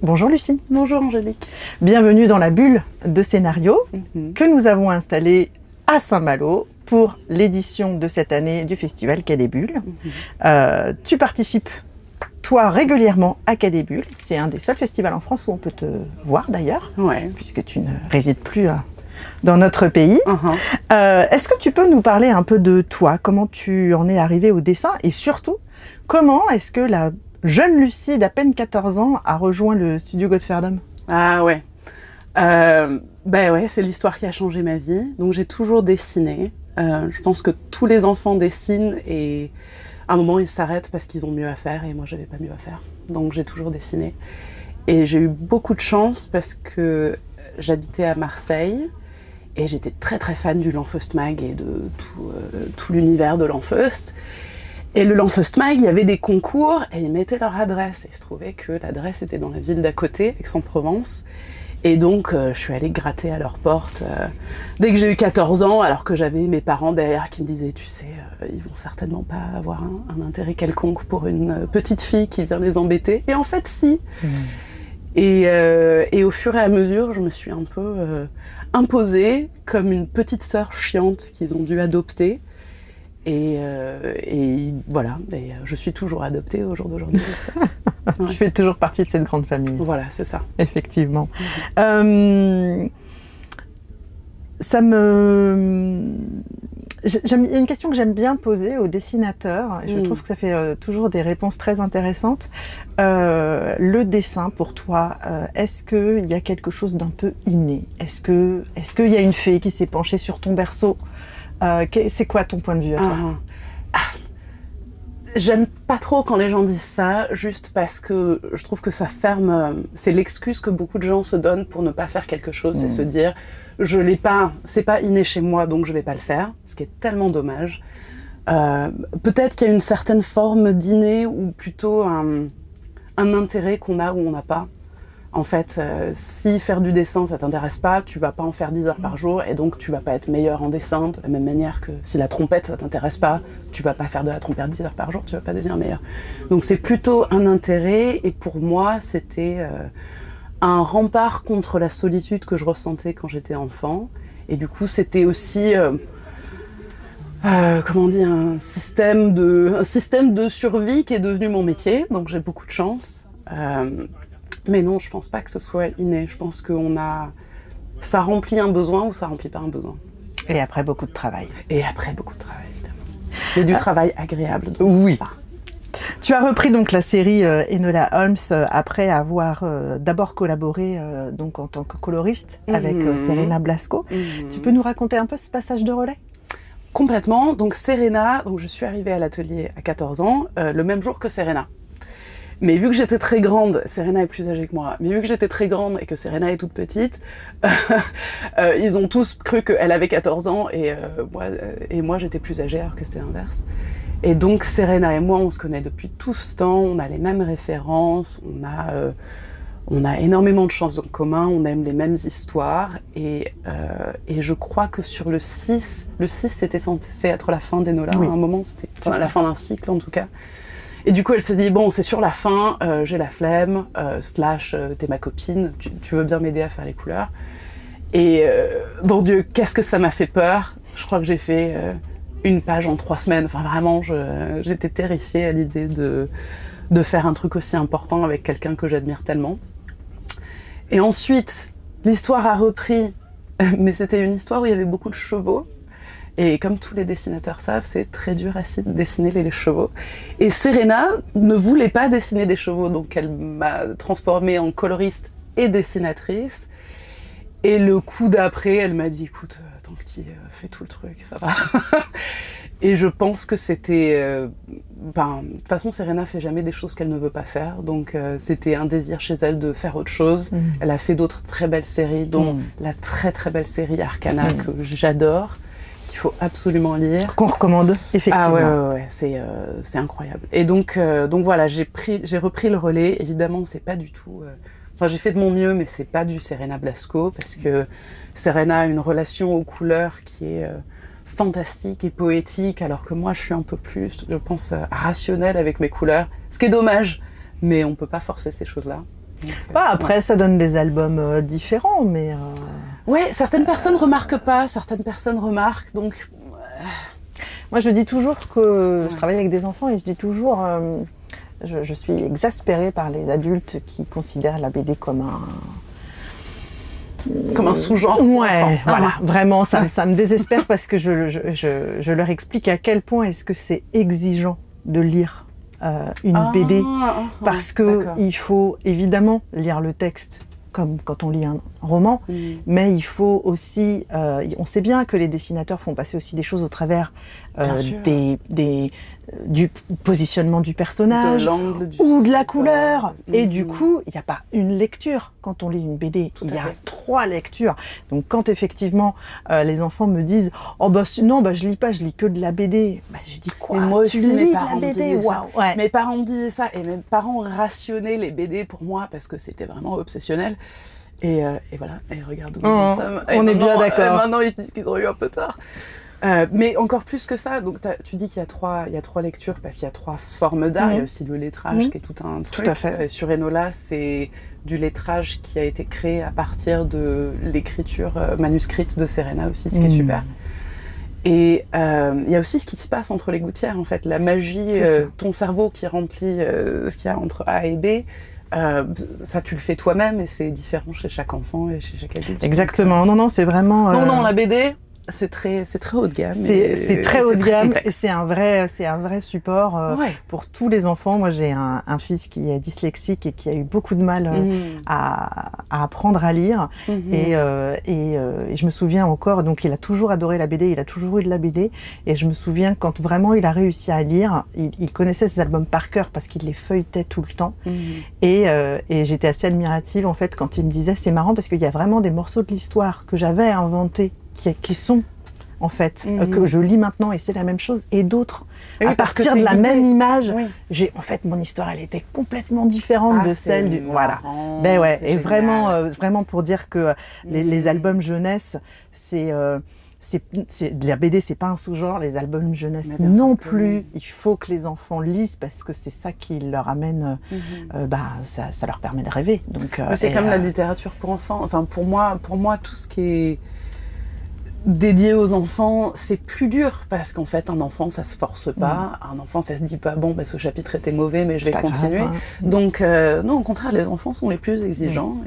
Bonjour Lucie. Bonjour Angélique. Bienvenue dans la bulle de scénario que nous avons installée à Saint-Malo pour l'édition de cette année du festival Quai des Bulles. Tu participes, toi, régulièrement à Quai des Bulles. C'est un des seuls festivals en France où on peut te voir d'ailleurs, puisque tu ne résides plus dans notre pays. Est-ce que tu peux nous parler un peu de toi, comment tu en es arrivée au dessin et surtout, comment est-ce que la jeune Lucie d'à peine 14 ans a rejoint le studio Godferdom? Ah ouais. C'est l'histoire qui a changé ma vie. Donc j'ai toujours dessiné. Je pense que tous les enfants dessinent et à un moment ils s'arrêtent parce qu'ils ont mieux à faire et moi j'avais pas mieux à faire. Donc j'ai toujours dessiné. Et j'ai eu beaucoup de chance parce que j'habitais à Marseille et j'étais très très fan du Lanfeust Mag et de tout l'univers de Lanfeust. Et le Lanfeust Mag, il y avait des concours et ils mettaient leur adresse. Et il se trouvait que l'adresse était dans la ville d'à côté, Aix-en-Provence. Et donc, je suis allée gratter à leur porte dès que j'ai eu 14 ans, alors que j'avais mes parents derrière qui me disaient, tu sais, ils vont certainement pas avoir un intérêt quelconque pour une petite fille qui vient les embêter. Et en fait, si. Et au fur et à mesure, je me suis un peu imposée comme une petite sœur chiante qu'ils ont dû adopter. Et voilà, je suis toujours adoptée au jour d'aujourd'hui, j'espère. Je fais toujours partie de cette grande famille. Voilà, c'est ça. Effectivement. Il y a une question que j'aime bien poser aux dessinateurs, et je trouve que ça fait toujours des réponses très intéressantes. Le dessin, pour toi, est-ce qu'il y a quelque chose d'un peu inné? Est-ce qu'il y a une fée qui s'est penchée sur ton berceau? C'est quoi ton point de vue à toi? J'aime pas trop quand les gens disent ça, juste parce que je trouve que ça ferme... C'est l'excuse que beaucoup de gens se donnent pour ne pas faire quelque chose, c'est se dire « je l'ai pas, c'est pas inné chez moi, donc je vais pas le faire », ce qui est tellement dommage. Peut-être qu'il y a une certaine forme d'inné ou plutôt un intérêt qu'on a ou on n'a pas. En fait, si faire du dessin, ça t'intéresse pas, tu vas pas en faire 10 heures par jour et donc tu vas pas être meilleur en dessin de la même manière que si la trompette, ça t'intéresse pas, tu vas pas faire de la trompette 10 heures par jour, tu vas pas devenir meilleur. Donc c'est plutôt un intérêt et pour moi, c'était un rempart contre la solitude que je ressentais quand j'étais enfant. Et du coup, c'était aussi, comment on dit, un système de survie qui est devenu mon métier, donc j'ai beaucoup de chance. Mais non, je pense pas que ce soit inné. Je pense que ça remplit un besoin ou ça remplit pas un besoin. Et après, beaucoup de travail. Et après, beaucoup de travail, évidemment. Mais du travail agréable. Oui. Tu as repris donc la série Enola Holmes après avoir d'abord collaboré donc en tant que coloriste avec Serena Blasco. Tu peux nous raconter un peu ce passage de relais? Complètement. Donc Serena, je suis arrivée à l'atelier à 14 ans, le même jour que Serena. Mais vu que j'étais très grande, Serena est plus âgée que moi, mais vu que j'étais très grande et que Serena est toute petite, ils ont tous cru qu'elle avait 14 ans et moi j'étais plus âgée alors que c'était l'inverse. Et donc Serena et moi on se connaît depuis tout ce temps, on a les mêmes références, on a énormément de choses en commun, on aime les mêmes histoires et je crois que sur le 6 c'était censé être la fin d'Enola, à un moment c'était la fin d'un cycle en tout cas. Et du coup, elle s'est dit, bon, c'est sur la fin, j'ai la flemme, t'es ma copine, tu veux bien m'aider à faire les couleurs. Et bon Dieu, qu'est-ce que ça m'a fait peur. Je crois que j'ai fait une page en 3 semaines. Enfin, vraiment, j'étais terrifiée à l'idée de faire un truc aussi important avec quelqu'un que j'admire tellement. Et ensuite, l'histoire a repris, mais c'était une histoire où il y avait beaucoup de chevaux. Et comme tous les dessinateurs savent, c'est très dur à dessiner les chevaux. Et Serena ne voulait pas dessiner des chevaux, donc elle m'a transformée en coloriste et dessinatrice. Et le coup d'après, elle m'a dit, écoute, tant que tu fais tout le truc, ça va. Et je pense que c'était... de toute façon, Serena fait jamais des choses qu'elle ne veut pas faire, donc c'était un désir chez elle de faire autre chose. Elle a fait d'autres très belles séries, dont la très très belle série Arcana que j'adore. Il faut absolument lire. Qu'on recommande, effectivement. Ah ouais, c'est incroyable. Et donc voilà, j'ai repris le relais. Évidemment, c'est pas du tout... Enfin, j'ai fait de mon mieux, mais c'est pas du Serena Blasco, parce que Serena a une relation aux couleurs qui est fantastique et poétique, alors que moi, je suis un peu plus, je pense, rationnelle avec mes couleurs. Ce qui est dommage, mais on peut pas forcer ces choses-là. Bah, après, ça donne des albums différents, mais... Ouais, certaines personnes remarquent pas, certaines personnes remarquent, donc... Moi, je dis toujours que je travaille avec des enfants et je dis toujours... je suis exaspérée par les adultes qui considèrent la BD comme un sous-genre. Ouais, voilà, vraiment, ça me désespère parce que je leur explique à quel point est-ce que c'est exigeant de lire une BD, parce que il faut évidemment lire le texte comme quand on lit un roman, mais il faut aussi, on sait bien que les dessinateurs font passer aussi des choses au travers du positionnement du personnage, de l'angle, ou de la couleur. Et du coup, il n'y a pas une lecture quand on lit une BD, il y a 3 lectures. Donc quand effectivement les enfants me disent « Oh bah non, bah, je lis pas, je lis que de la BD », bah, je dis quoi, moi aussi, tu lis mes de parents la BD, disaient ça. Ouais. Mes parents me disaient ça, et mes parents rationnaient les BD pour moi parce que c'était vraiment obsessionnel. Et voilà, et regarde où nous sommes. On est bien d'accord. Maintenant, ils se disent qu'ils ont eu un peu tort. Mais encore plus que ça, donc tu dis qu'il y a 3 lectures parce qu'il y a 3 formes d'art. Il y a aussi le lettrage qui est tout un truc. Tout à fait. Sur Enola, c'est du lettrage qui a été créé à partir de l'écriture manuscrite de Serena aussi, ce qui est super. Et il y a aussi ce qui se passe entre les gouttières, en fait, la magie, ton cerveau qui remplit ce qu'il y a entre A et B. Ça, tu le fais toi-même et c'est différent chez chaque enfant et chez chaque adulte. Exactement. Non, c'est vraiment... Non, la BD, c'est très haut de gamme. C'est très haut de gamme et c'est un vrai support pour tous les enfants. Moi, j'ai un fils qui est dyslexique et qui a eu beaucoup de mal à apprendre à lire. Et je me souviens encore, donc il a toujours adoré la BD, il a toujours eu de la BD. Et je me souviens quand vraiment il a réussi à lire, il connaissait ses albums par cœur parce qu'il les feuilletait tout le temps. Et j'étais assez admirative en fait quand il me disait, c'est marrant parce qu'il y a vraiment des morceaux de l'histoire que j'avais inventés qui sont en fait que je lis maintenant et c'est la même chose, et d'autres à partir de la même image en fait mon histoire elle était complètement différente de celle du voilà. Ben ouais, et vraiment pour dire que les albums jeunesse c'est de la BD, c'est pas un sous-genre, les albums jeunesse non plus. Il faut que les enfants lisent parce que c'est ça qui leur amène, ça leur permet de rêver. Donc c'est comme la littérature pour enfants. Enfin pour moi tout ce qui est dédié aux enfants, c'est plus dur parce qu'en fait un enfant ça se force pas, un enfant ça se dit pas bon ce chapitre était mauvais mais je vais continuer. Grave, Donc non, au contraire les enfants sont les plus exigeants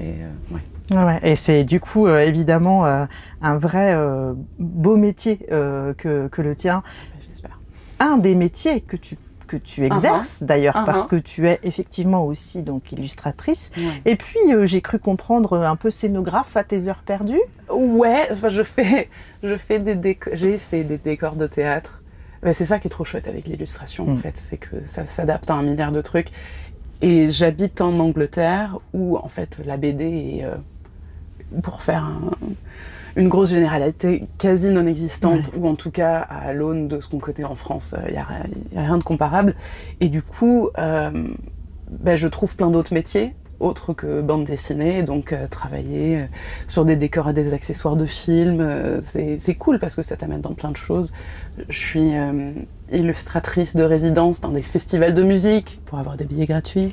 et c'est du coup évidemment un vrai beau métier que le tien. J'espère. Un des métiers que tu exerces d'ailleurs parce que tu es effectivement aussi donc illustratrice et puis j'ai cru comprendre un peu scénographe à tes heures perdues. Ouais, enfin j'ai fait des décors de théâtre. C'est ça qui est trop chouette avec l'illustration en fait, c'est que ça s'adapte à un milliard de trucs. Et j'habite en Angleterre où en fait la BD est, pour faire une grosse généralité quasi non existante, ou en tout cas à l'aune de ce qu'on connaît en France, il n'y a rien de comparable. Et du coup, je trouve plein d'autres métiers, autres que bande dessinée, donc travailler sur des décors et des accessoires de films, c'est cool parce que ça t'amène dans plein de choses. Je suis illustratrice de résidence dans des festivals de musique pour avoir des billets gratuits.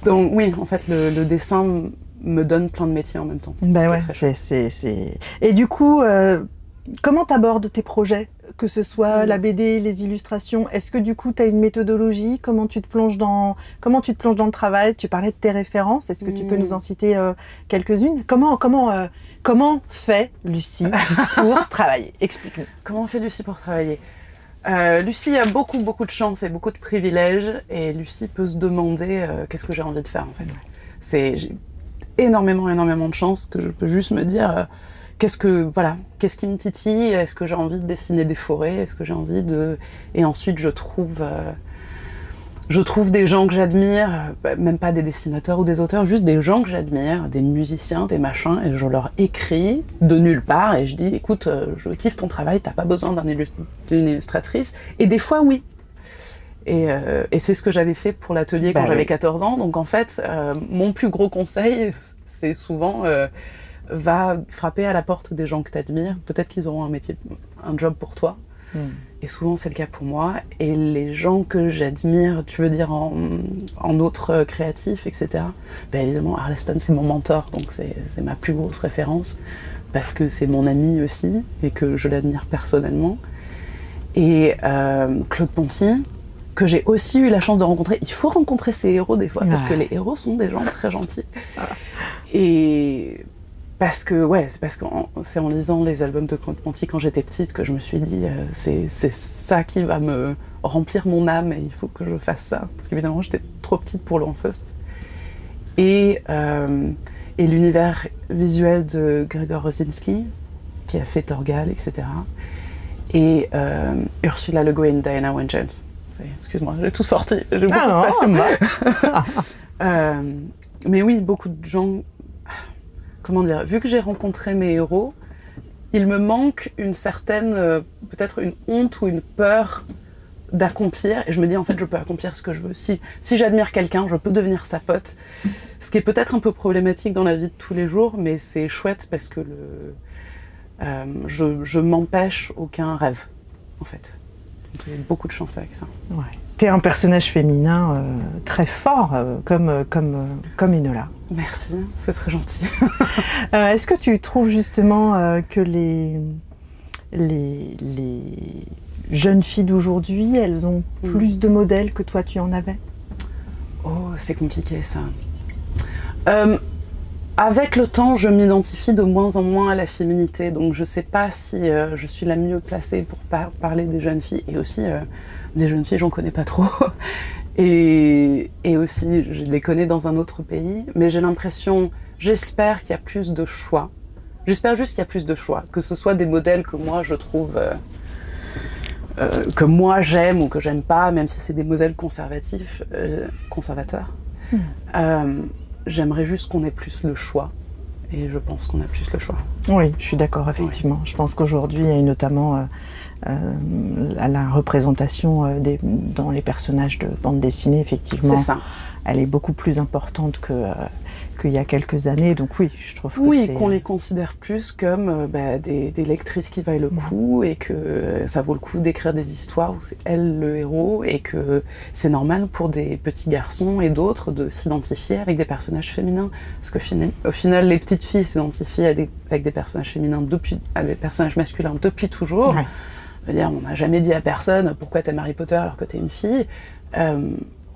Donc oui, en fait, le dessin me donne plein de métiers en même temps. Et du coup, comment t'abordes tes projets, que ce soit la BD, les illustrations? Est-ce que du coup tu as une méthodologie? Comment tu te plonges dans le travail? Tu parlais de tes références, est-ce que tu peux nous en citer quelques-unes? Comment fait Lucie pour travailler? Explique-nous. Comment fait Lucie pour travailler? Lucie a beaucoup de chance et beaucoup de privilèges, et Lucie peut se demander qu'est-ce que j'ai envie de faire en fait. J'ai énormément de chance que je peux juste me dire qu'est-ce qui me titille, est-ce que j'ai envie de dessiner des forêts, est-ce que j'ai envie de... Et ensuite je trouve des gens que j'admire, même pas des dessinateurs ou des auteurs, juste des gens que j'admire, des musiciens, des machins, et je leur écris de nulle part et je dis écoute, je kiffe ton travail, t'as pas besoin d'une illustratrice, et des fois oui. Et c'est ce que j'avais fait pour l'atelier quand j'avais 14 ans. Donc en fait, mon plus gros conseil, c'est souvent va frapper à la porte des gens que tu admires. Peut-être qu'ils auront un job pour toi. Et souvent, c'est le cas pour moi. Et les gens que j'admire, tu veux dire en autres créatifs, etc. Ben évidemment, Arleston, c'est mon mentor, donc c'est ma plus grosse référence, parce que c'est mon ami aussi, et que je l'admire personnellement. Et Claude Ponty, que j'ai aussi eu la chance de rencontrer. Il faut rencontrer ces héros des fois, parce que les héros sont des gens très gentils. Et parce que, c'est en lisant les albums de Claude Ponty quand j'étais petite que je me suis dit, c'est ça qui va me remplir mon âme, et il faut que je fasse ça. Parce qu'évidemment, j'étais trop petite pour l'Enfeust. Et l'univers visuel de Gregor Rosinski, qui a fait Torgal, etc. Et Ursula Le Guin, Diana Wynne Jones. Excuse-moi, j'ai tout sorti, j'ai beaucoup de passion. Mais oui, beaucoup de gens... Comment dire, vu que j'ai rencontré mes héros, il me manque une certaine, peut-être une honte ou une peur d'accomplir. Et je me dis, en fait, je peux accomplir ce que je veux. Si j'admire quelqu'un, je peux devenir sa pote. Ce qui est peut-être un peu problématique dans la vie de tous les jours, mais c'est chouette parce que je m'empêche aucun rêve, en fait. Donc, j'ai beaucoup de chance avec ça. Ouais. T'es un personnage féminin très fort, comme Enola. Merci, c'est très gentil. Est-ce que tu trouves justement que les jeunes filles d'aujourd'hui, elles ont plus de modèles que toi tu en avais? Oh, c'est compliqué ça. Avec le temps, je m'identifie de moins en moins à la féminité, donc je ne sais pas si je suis la mieux placée pour parler des jeunes filles, et aussi des jeunes filles, j'en connais pas trop, et aussi je les connais dans un autre pays, mais j'ai l'impression, j'espère qu'il y a plus de choix, j'espère juste qu'il y a plus de choix, que ce soit des modèles que moi je trouve, que moi j'aime ou que j'aime pas, même si c'est des modèles conservateurs. J'aimerais juste qu'on ait plus le choix. Et je pense qu'on a plus le choix. Oui, je suis d'accord, effectivement. Oui. Je pense qu'aujourd'hui, il y a notamment la représentation dans les personnages de bande dessinée, effectivement. C'est ça. Elle est beaucoup plus importante qu'il y a quelques années. Donc oui, je trouve que oui, qu'on les considère plus comme des lectrices qui valent le coup, et que ça vaut le coup d'écrire des histoires où c'est elle le héros, et que c'est normal pour des petits garçons et d'autres de s'identifier avec des personnages féminins. Parce qu'au final, les petites filles s'identifient avec des personnages féminins à des personnages masculins depuis toujours. Ouais. Je veux dire, on n'a jamais dit à personne pourquoi t'aimes Harry Potter alors que t'es une fille.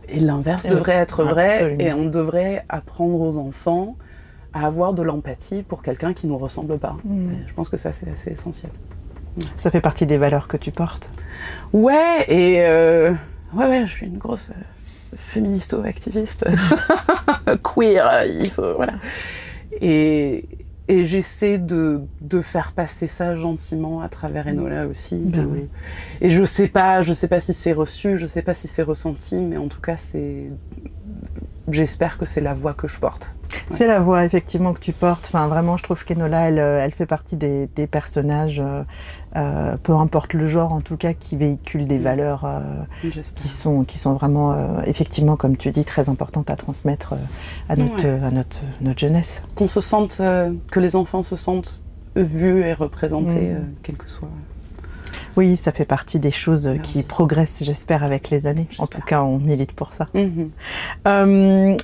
Et l'inverse devrait être vrai. Absolument. Et on devrait apprendre aux enfants à avoir de l'empathie pour quelqu'un qui ne nous ressemble pas. Je pense que ça, c'est assez essentiel. Ça fait partie des valeurs que tu portes. Ouais, et je suis une grosse féministo-activiste. Queer, il faut, voilà. Et j'essaie de faire passer ça gentiment à travers Enola aussi. Oui. Et je sais pas si c'est reçu, je sais pas si c'est ressenti, mais en tout cas, j'espère que c'est la voix que je porte. Ouais. C'est la voix, effectivement, que tu portes. Enfin, vraiment, je trouve qu'Enola, elle fait partie des personnages, peu importe le genre, en tout cas, qui véhiculent des valeurs qui sont vraiment, effectivement, comme tu dis, très importantes à transmettre à notre jeunesse. Qu'on se sente, que les enfants se sentent vus et représentés, quel que soit... Oui, ça fait partie des choses qui progressent, j'espère, avec les années. En tout cas, on milite pour ça.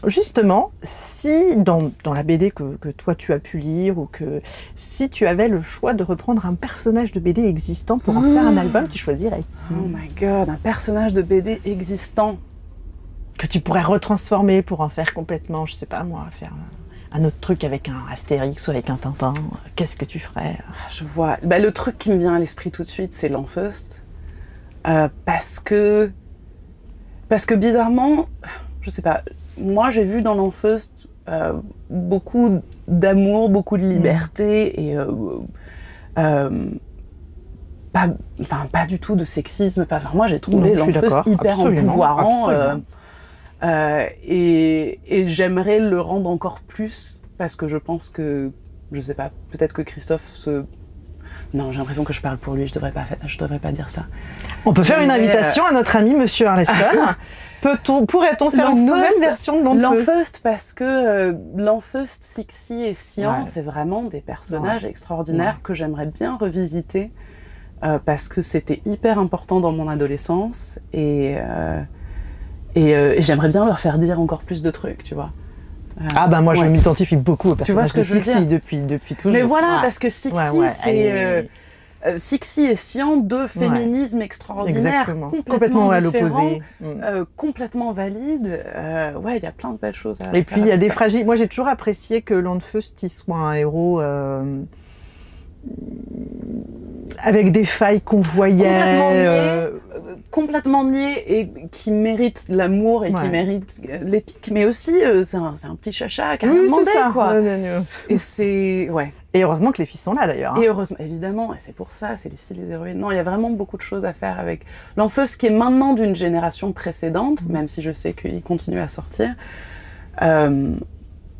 Justement, si dans la BD que toi tu as pu lire, ou que si tu avais le choix de reprendre un personnage de BD existant pour en faire un album, tu choisirais qui? Oh my god, un personnage de BD existant que tu pourrais retransformer pour en faire complètement, je sais pas moi, faire un autre truc avec un Astérix ou avec un Tintin. Qu'est-ce que tu ferais? Je vois. Le truc qui me vient à l'esprit tout de suite, c'est l'Enfeust. Parce que bizarrement, je sais pas, moi j'ai vu dans l'Enfeust beaucoup d'amour, beaucoup de liberté, et pas du tout de sexisme. Moi j'ai trouvé l'Enfeust hyper empouvoirant. Et j'aimerais le rendre encore plus, parce que je pense que, je sais pas, peut-être que Christophe Non, j'ai l'impression que je parle pour lui, je devrais pas dire ça. On peut faire une invitation à notre ami Monsieur Arleston. Pourrait-on faire une nouvelle version de l'Enfeust? L'Enfeust, parce que l'Enfeust, Sixi et Sian, c'est vraiment des personnages extraordinaires que j'aimerais bien revisiter. parce que c'était hyper important dans mon adolescence et j'aimerais bien leur faire dire encore plus de trucs, tu vois. Ah bah moi je m'identifie beaucoup au personnage de Sixi depuis toujours. Mais voilà, parce que Sixi, c'est... Sixi et Sian, deux féminismes extraordinaires, complètement à l'opposé, complètement valides. Ouais, il y a plein de belles choses à faire. Et puis il y a des fragiles. Moi j'ai toujours apprécié que Landfeust soit un héros avec des failles qu'on voyait. Complètement niais et qui mérite l'amour et qui mérite l'épique, mais aussi c'est un petit chacha qui a rien demandé, quoi. Et c'est... Ouais. Et heureusement que les filles sont là, d'ailleurs. Et heureusement, évidemment, et c'est pour ça, c'est les filles, les héroïnes. Non, il y a vraiment beaucoup de choses à faire avec Lanfeust, qui est maintenant d'une génération précédente, même si je sais qu'il continue à sortir.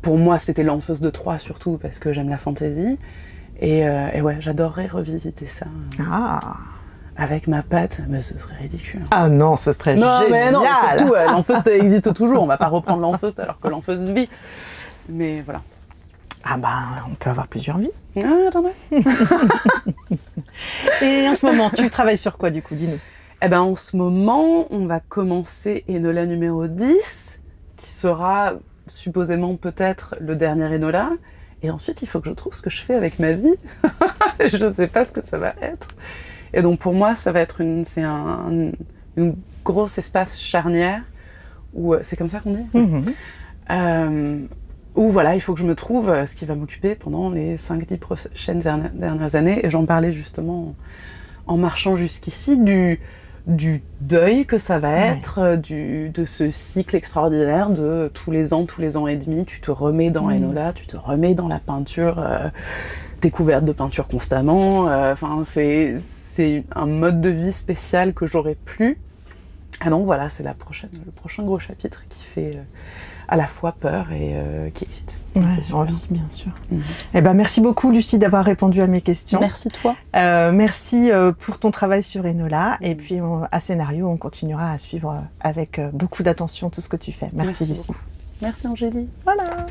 Pour moi, c'était Lanfeust de 3, surtout, parce que j'aime la fantaisie. Et ouais, j'adorerais revisiter ça. Avec ma patte, mais ce serait ridicule. Ah non, ce serait génial. Mais non, mais surtout, Lanfeust existe toujours. On va pas reprendre Lanfeust alors que Lanfeust vit. Mais voilà. Ah bah, on peut avoir plusieurs vies. Ah, attendez. Et en ce moment, tu travailles sur quoi, du coup? Dis-nous. Eh ben, en ce moment, on va commencer Enola numéro 10, qui sera supposément peut-être le dernier Enola. Et ensuite, il faut que je trouve ce que je fais avec ma vie. Je sais pas ce que ça va être. Et donc, pour moi, ça va être une grosse espace charnière, où c'est comme ça qu'on dit où voilà, il faut que je me trouve ce qui va m'occuper pendant les 5-10 prochaines dernières années. Et j'en parlais justement en marchant jusqu'ici, du deuil que ça va être, de ce cycle extraordinaire de tous les ans et demi, tu te remets dans Enola, tu te remets dans la peinture, t'es couverte de peinture constamment. Enfin, c'est un mode de vie spécial que j'aurais plus. Ah donc voilà, c'est le prochain gros chapitre qui fait à la fois peur et qui excite. Ouais, envie, bien sûr. Eh ben, merci beaucoup, Lucie, d'avoir répondu à mes questions. Merci toi. Merci pour ton travail sur Enola. Et puis, à Scénario, on continuera à suivre avec beaucoup d'attention tout ce que tu fais. Merci Lucie. Beaucoup. Merci Angélie. Voilà.